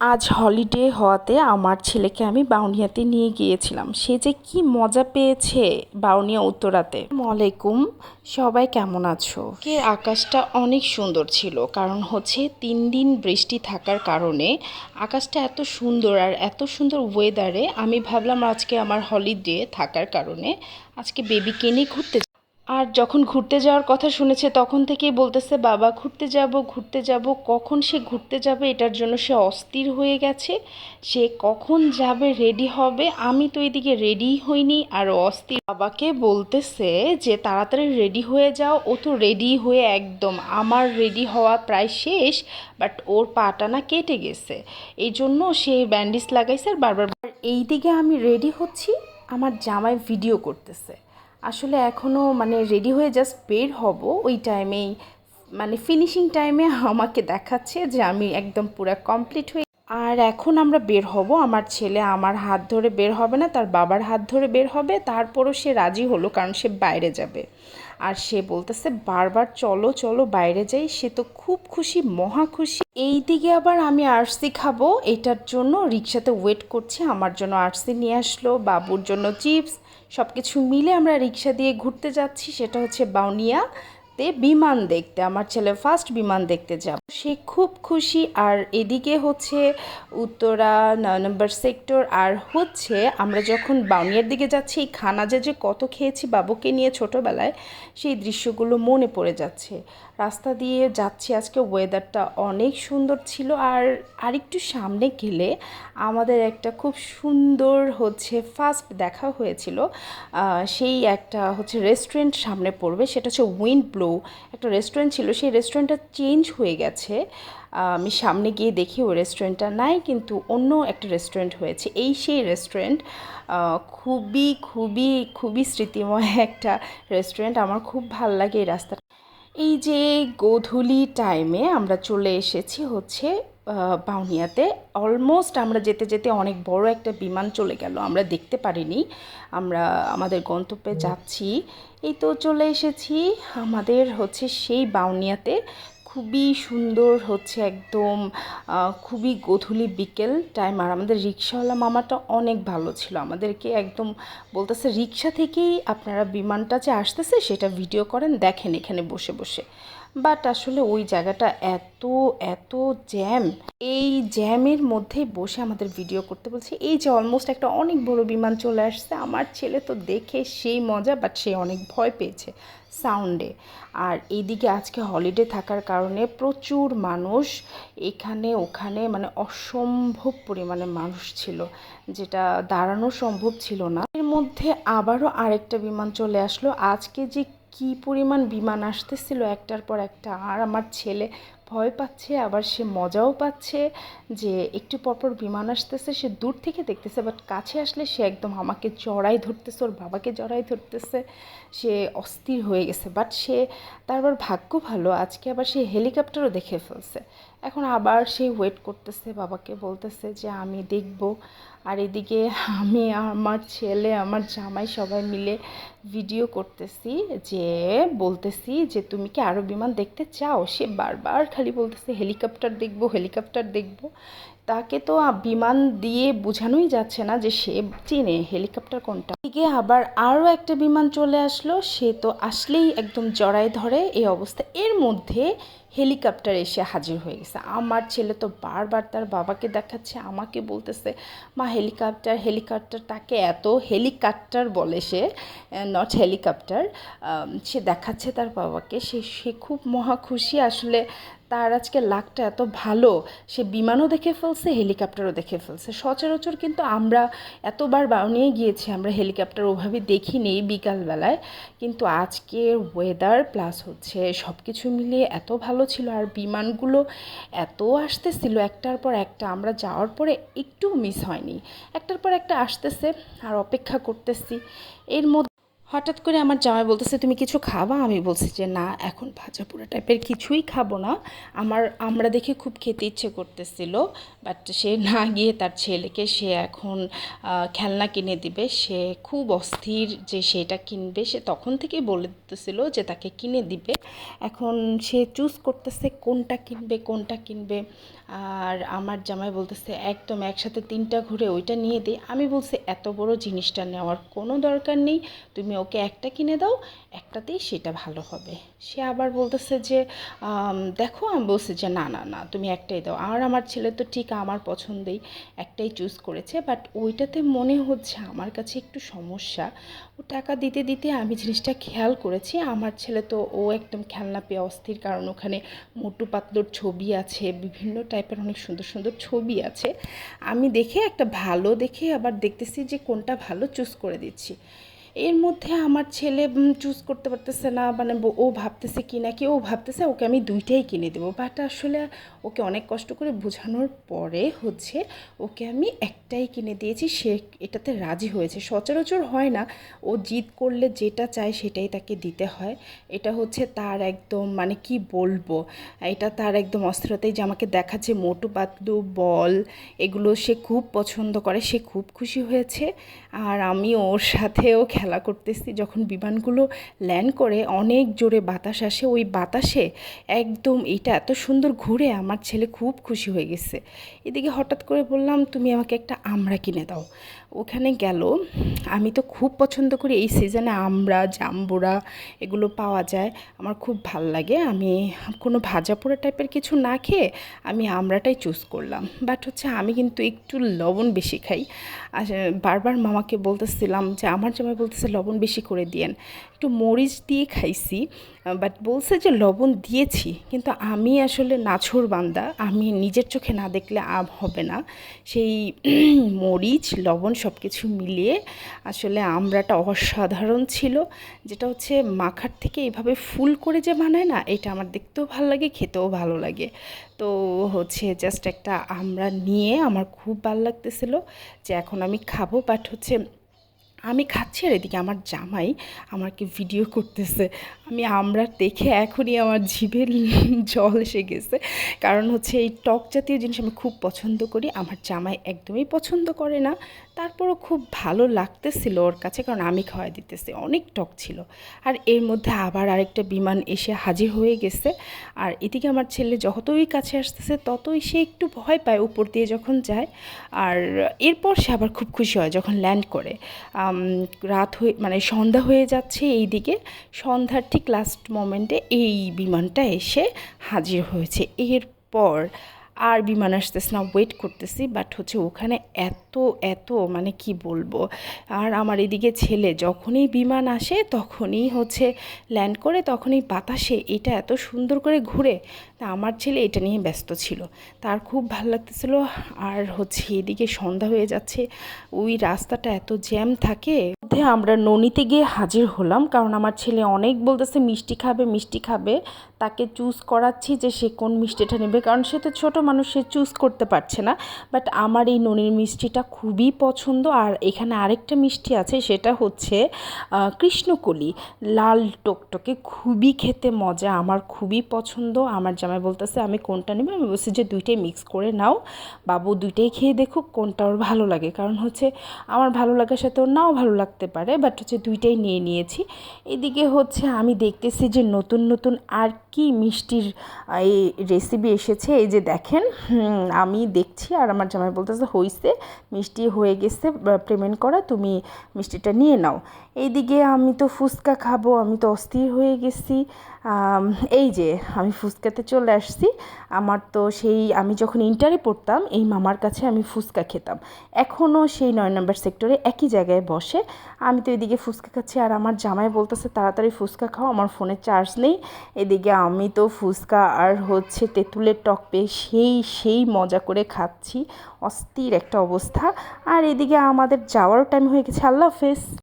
আজ হলিডে হওয়াতে আমার ছেলেকে আমি বাউনিয়াতে নিয়ে গিয়েছিলাম। সে যে কি মজা পেয়েছে বাউনিয়া উত্তরাতে। আসসালামু আলাইকুম, সবাই কেমন আছো? কে আকাশটা অনেক সুন্দর ছিল, কারণ হচ্ছে 3 দিন বৃষ্টি থাকার কারণে আকাশটা এত সুন্দর আর এত সুন্দর ওয়েদারে আমি ভাবলাম আজকে আমার হলিডে থাকার কারণে আজকে বেবিকে নিয়ে ঘুরতে। আর যখন ঘুরতে যাওয়ার কথা শুনেছে তখন থেকেই বলতেছে বাবা ঘুরতে যাব ঘুরতে যাব, কখন সে ঘুরতে যাবে এটার জন্য সে অস্থির হয়ে গেছে। সে কখন যাবে রেডি হবে, আমি তো এদিকে রেডি হইনি আর অস্থির। বাবাকে বলতেছে যে তাড়াতাড়ি রেডি হয়ে যাও, ও তো রেডি হয়ে একদম, আমার রেডি হওয়া প্রায় শেষ, বাট ওর পাটা না কেটে গেছে, এই জন্য সে ব্যান্ডেজ লাগাইছে আর বারবার। এইদিকে আমি রেডি হচ্ছি, আমার জামাই ভিডিও করতেছে। আসলে এখনও মানে রেডি হয়ে জাস্ট বের হব, ওই টাইমেই মানে ফিনিশিং টাইমে আমাকে দেখাচ্ছে যে আমি একদম পুরো কমপ্লিট হয়ে। আর এখন আমরা বের হব, আমার ছেলে আমার হাত ধরে বের হবে না, তার বাবার হাত ধরে বের হবে। তারপরও সে রাজি হলো, কারণ সে বাইরে যাবে। আর সে বলতেছে বারবার চলো চলো বাইরে যাই, সে তো খুব খুশি, মহা খুশি। এই দিকে আবার আমি আরসি খাবো, এটার জন্য রিক্সাতে ওয়েট করছি। আমার জন্য আরসি নিয়ে আসলো, বাবুর জন্য চিপস, সব কিছু মিলে আমরা রিক্সা দিয়ে ঘুরতে যাচ্ছি। সেটা হচ্ছে বাউনিয়াতে বিমান দেখতে, আমার ছেলে ফার্স্ট বিমান দেখতে যাব, সে খুব খুশি। আর এদিকে হচ্ছে উত্তরা 9 নম্বর সেক্টর। আর হচ্ছে আমরা যখন বাউনিয়ার দিকে যাচ্ছি, এই খানা যে কত খেয়েছি বাবুকে নিয়ে ছোটোবেলায়, সেই দৃশ্যগুলো মনে পড়ে যাচ্ছে। রাস্তা দিয়ে যাচ্ছি, আজকে ওয়েদারটা অনেক সুন্দর ছিল। আর আরেকটু সামনে গেলে আমাদের একটা খুব সুন্দর হচ্ছে ফার্স্ট দেখা হয়েছিল, সেই একটা হচ্ছে রেস্টুরেন্ট সামনে পড়বে, সেটা হচ্ছে উইন্ড ব্লো একটা রেস্টুরেন্ট ছিল, সেই রেস্টুরেন্টটা চেঞ্জ হয়ে গেছে। আমি সামনে গিয়ে দেখি ওই রেস্টুরেন্টটা নাই, কিন্তু অন্য একটা রেস্টুরেন্ট হয়েছে। এই সেই রেস্টুরেন্ট, খুবই খুবই খুবই স্মৃতিময় একটা রেস্টুরেন্ট, আমার খুব ভাল লাগে এই রাস্তা। এই যে গোধূলি টাইমে আমরা চলে এসেছি হচ্ছে বাউনিয়াতে। অলমোস্ট আমরা যেতে যেতে অনেক বড় একটা বিমান চলে গেল, আমরা দেখতে পারিনি। আমরা আমাদের গন্তব্যে যাচ্ছি, এই তো চলে এসেছি আমাদের হচ্ছে সেই বাউনিয়াতে। খুবই সুন্দর হচ্ছে একদম, খুবই গোধূলি বিকেল টাইম। আর আমাদের রিক্সাওয়ালা মামাটা অনেক ভালো ছিল, আমাদেরকে একদম বলতেছে রিক্সা থেকেই আপনারা বিমানটা যে আসতেছে সেটা ভিডিও করেন, দেখেন এখানে বসে বসে। বাট আসলে ওই জায়গাটা এত এত জ্যাম, এই জ্যামের মধ্যে বসে আমাদের ভিডিও করতে বলছে। এই যে অলমোস্ট একটা অনেক বড় বিমান চলে আসছে, আমার ছেলে তো দেখে সেই মজা, বাট সে অনেক ভয় পেয়েছে সাউন্ডে। আর এইদিকে আজকে হলিডে থাকার কারণে প্রচুর মানুষ, এখানে ওখানে মানে অসম্ভব পরিমাণে মানুষ ছিল, যেটা দাঁড়ানো সম্ভব ছিল না। এর মধ্যে আবারও আরেকটা বিমান চলে আসলো। আজকে যে কি পরিমাণ বিমান আসতেছিল একটার পর একটা, আর আমার ছেলে ভয় পাচ্ছে, আবার সে মজাও পাচ্ছে যে একটু পরপর বিমান আসতেছে, সে দূর থেকে দেখতেছে, বাট কাছে আসলে সে একদম আমাকে জড়াই ধরতেছে, ওর বাবাকে জড়াই ধরতেছে, সে অস্থির হয়ে গেছে। বাট সে, তার আবার ভাগ্য ভালো, আজকে আবার সে হেলিকপ্টারও দেখে ফেলছে। এখন আবার সে ওয়েট করতেছে, বাবাকে বলতেছে যে আমি দেখব। আর এদিকে আমি, আমার ছেলে, আমার জামাই সবাই মিলে ভিডিও করতেছি, যে বলতেছি যে তুমি কি আরও বিমান দেখতে চাও। সে বারবার খালি বলতেছে হেলিকপ্টার দেখব, হেলিকপ্টার দেখব। তাকে তো বিমান দিয়ে বোঝানোই যাচ্ছে না যে সে চেনে হেলিকপ্টার কোনটা। এদিকে আবার আরও একটা বিমান চলে আসলো, সে তো আসলেই একদম জড়ায় ধরে এই অবস্থা। এর মধ্যে হেলিকপ্টার এসে হাজির হয়ে গেছে। আমার ছেলে তো বারবার তার বাবাকে দেখাচ্ছে, আমাকে বলতেছে মা হেলিকপ্টার হেলিকপ্টার, তাকে এত হেলিকপ্টার বলে সে, নট হেলিকপ্টার। সে দেখাচ্ছে তার বাবাকে, সে সে খুব মহা খুশি আসলে। তার আজকে লাকটা এত ভালো, সে বিমানও দেখে ফেলছে, হেলিকপ্টারও দেখে ফেলছে। সচরাচর কিন্তু আমরা এতবার বাউনিয়ে গিয়েছি, আমরা হেলিকপ্টার ওভাবে দেখিনি বিকালবেলায়, কিন্তু আজকের ওয়েদার প্লাস হচ্ছে সব কিছু মিলিয়ে এত ভালো ছিল। আর বিমানগুলো এত আসতেছিল একটার পর একটা, আমরা যাওয়ার পরে একটু মিস হয়নি, একটার পর একটা আসতেছে আর অপেক্ষা করতেছি। এর মধ্যে হঠাৎ করে আমার জামাই বলতেছে তুমি কিছু খাবা, আমি বলছি যে না এখন ভাজা পোড়া টাইপের কিছুই খাবো না। আমরা দেখে খুব খেতে ইচ্ছে করতেছিল, বাট সে না গিয়ে তার ছেলেকে সে এখন খেলনা কিনে দিবে, সে খুব অস্থির যে সেটা কিনবে, সে তখন থেকেই বলে দিতেছিল যে তাকে কিনে দিবে। এখন সে চুজ করতেছে কোনটা কিনবে কোনটা কিনবে। আর আমার জামাই বলতেছে একদম একসাথে 3টা ঘুরে ওইটা নিয়ে দিই। আমি বলছি এত বড় জিনিসটা নেওয়ার কোনো দরকার নেই, তুমি ওকে একটা কিনে দাও, একটাতেই সেটা ভালো হবে। সে আবার বলতেছে যে দেখো, আমি বলছি যে না না না, তুমি একটাই দাও। আর আমার ছেলে তো ঠিক আমার পছন্দেই একটাই চুজ করেছে, বাট ওইটাতে মনে হচ্ছে আমার কাছে একটু সমস্যা। ও টাকা দিতে দিতে আমি জিনিসটা খেয়াল করেছি, আমার ছেলে তো ও একদম খেলনা পেয়ে অস্থির, কারণ ওখানে মোটু পাতলুর ছবি আছে, বিভিন্ন টাইপের অনেক সুন্দর সুন্দর ছবি আছে। আমি দেখে একটা ভালো দেখে আবার দেখতেছি যে কোনটা ভালো চুজ করে দিচ্ছি। এর মধ্যে আমার ছেলে চুজ করতে পারতেছে না, মানে ও ভাবতেছে কি না কি, ও ভাবতেছে ওকে আমি দুইটাই কিনে দেবো, বাট আসলে ওকে অনেক কষ্ট করে বোঝানোর পরে হচ্ছে ওকে আমি একটাই কিনে দিয়েছি। সে এটাতে রাজি হয়েছে। সচরাচর হয় না, ও জিদ করলে যেটা চায় সেটাই তাকে দিতে হয়। এটা হচ্ছে তার একদম, মানে কি বলবো, এটা তার একদম অস্থিরতাই, যে আমাকে দেখাচ্ছে মোটু পাতলু বল, এগুলো সে খুব পছন্দ করে, সে খুব খুশি হয়েছে। আর আমি ওর সাথেও খেলা করতেছি। যখন বিমানগুলো ল্যান্ড করে অনেক জোরে বাতাস আসে, ওই বাতাসে একদম এটা এত সুন্দর ঘুরে, আমার ছেলে খুব খুশি হয়ে গেছে। এদিকে হঠাৎ করে বললাম তুমি আমাকে একটা আমড়া কিনে দাও। ওখানে গেল। আমি তো খুব পছন্দ করি এই সিজনে আমড়া, জাম্বুরা এগুলো পাওয়া যায়, আমার খুব ভাল লাগে। আমি কোনো ভাজা পোড়া টাইপের কিছু না খেয়ে আমি আমড়াটাই চুজ করলাম। বাট হচ্ছে আমি কিন্তু একটু লবণ বেশি খাই। আর বারবার মামাকে বলতেছিলাম যে আমার জামাই বলতেছে লবণ বেশি করে দিয়েন, একটু মরিচ দিয়ে খাইছি, বাট বলছে যে লবণ দিয়েছি, কিন্তু আমি আসলে নাছোড়বান্দা, আমি নিজের চোখে না দেখলে হবে না। সেই মরিচ লবণ সব কিছু মিলিয়ে আসলে আমড়াটা অসাধারণ ছিল। যেটা হচ্ছে মাখার থেকে এভাবে ফুল করে যে বানায় না, এটা আমার দেখতেও ভালো লাগে, খেতেও ভালো লাগে। তো হচ্ছে জাস্ট একটা আমড়া নিয়ে আমার খুব ভালো লাগতেছিলো যে এখন আমি খাবো। বাট হচ্ছে আমি খাচ্ছি আর এদিকে আমার জামাই আমাকে ভিডিও করতেছে। আমি আমরা দেখে এখনই আমার জিভের জল এসে গেছে, কারণ হচ্ছে এই টক জাতীয় জিনিস আমি খুব পছন্দ করি, আমার জামাই একদমই পছন্দ করে না। তারপরও খুব ভালো লাগতেছিল ওর কাছে, কারণ আমি খাওয়াই দিতেছি, অনেক টক ছিল। আর এর মধ্যে আবার আরেকটা বিমান এসে হাজির হয়ে গেছে। আর এদিকে আমার ছেলে যতই কাছে আসতেছে ততই সে একটু ভয় পায় উপর দিয়ে যখন যায়। আর এরপর সে আবার খুব খুশি হয় যখন ল্যান্ড করে। রাত হয়ে, মানে সন্ধ্যা হয়ে যাচ্ছে এই দিকে, সন্ধ্যার ঠিক লাস্ট মোমেন্টে এই বিমানটা এসে হাজির হয়েছে। এরপর আর বিমান আসতেছে না, ওয়েট করতেছি, বাট হচ্ছে ওখানে এত এত মানে কি বলবো। আর আমার এদিকে ছেলে যখনই বিমান আসে তখনই হচ্ছে ল্যান্ড করে, তখনই বাতাসে এটা এত সুন্দর করে ঘুরে। তা আমার ছেলে এটা নিয়ে ব্যস্ত ছিল, তার খুব ভালো লাগতেছিলো। আর হচ্ছে এদিকে সন্ধ্যা হয়ে যাচ্ছে, ওই রাস্তাটা এত জ্যাম থাকে। মধ্যে আমরা ননিতে গিয়ে হাজির হলাম, কারণ আমার ছেলে অনেক বলতেছে মিষ্টি খাবে মিষ্টি খাবে। তাকে চুজ করাচ্ছি যে সে কোন মিষ্টিটা নেবে, কারণ সে তো ছোটো মানুষ, সে চুজ করতে পারছে না। বাট আমার এই ননির মিষ্টিটা খুবই পছন্দ। আর এখানে আরেকটা মিষ্টি আছে, সেটা হচ্ছে কৃষ্ণকলি, লাল টকটকে, খুবই খেতে মজা, আমার খুবই পছন্দ। আমার জামাই বলতেছে আমি কোনটা নেব, আমি বলছি যে দুইটাই মিক্স করে নাও, বাবু দুইটাই খেয়ে দেখুক কোনটা ওর ভালো লাগে, কারণ হচ্ছে আমার ভালো লাগার সাথে ওর নাও ভালো লাগতে পারে। বাট হচ্ছে দুইটাই নিয়ে নিয়েছি। এদিকে হচ্ছে আমি দেখতেছি যে নতুন নতুন আর কি মিষ্টির এই রেসিপি এসেছে। এই যে দেখেন, আমি দেখছি আর আমার জামাই বলতেছে হইছে, মিষ্টি হয়ে গেছে, পেমেন্ট করা, তুমি মিষ্টিটা নিয়ে নাও। এইদিকে আমি তো ফুচকা খাবো, আমি তো অস্থির হয়ে গেছি। এই যে আমি ফুচকাতে চলে আসছি। আমার তো সেই, আমি যখন ইন্টারে পড়তাম এই মামার কাছে আমি ফুচকা খেতাম, এখনও সেই 9 নম্বর সেক্টরে একই জায়গায় বসে। আমি তো এদিকে ফুচকা খাচ্ছি আর আমার জামাই বলতেছে তাড়াতাড়ি ফুচকা খাও, আমার ফোনে চার্জ নেই। এদিকে আমি তো ফুচকা আর হচ্ছে তেঁতুলের টক পেয়ে সেই মজা করে খাচ্ছি, অস্থির একটা অবস্থা। আর এদিকে আমাদের যাওয়ারও টাইম হয়ে গেছে। আল্লাহ হাফেজ।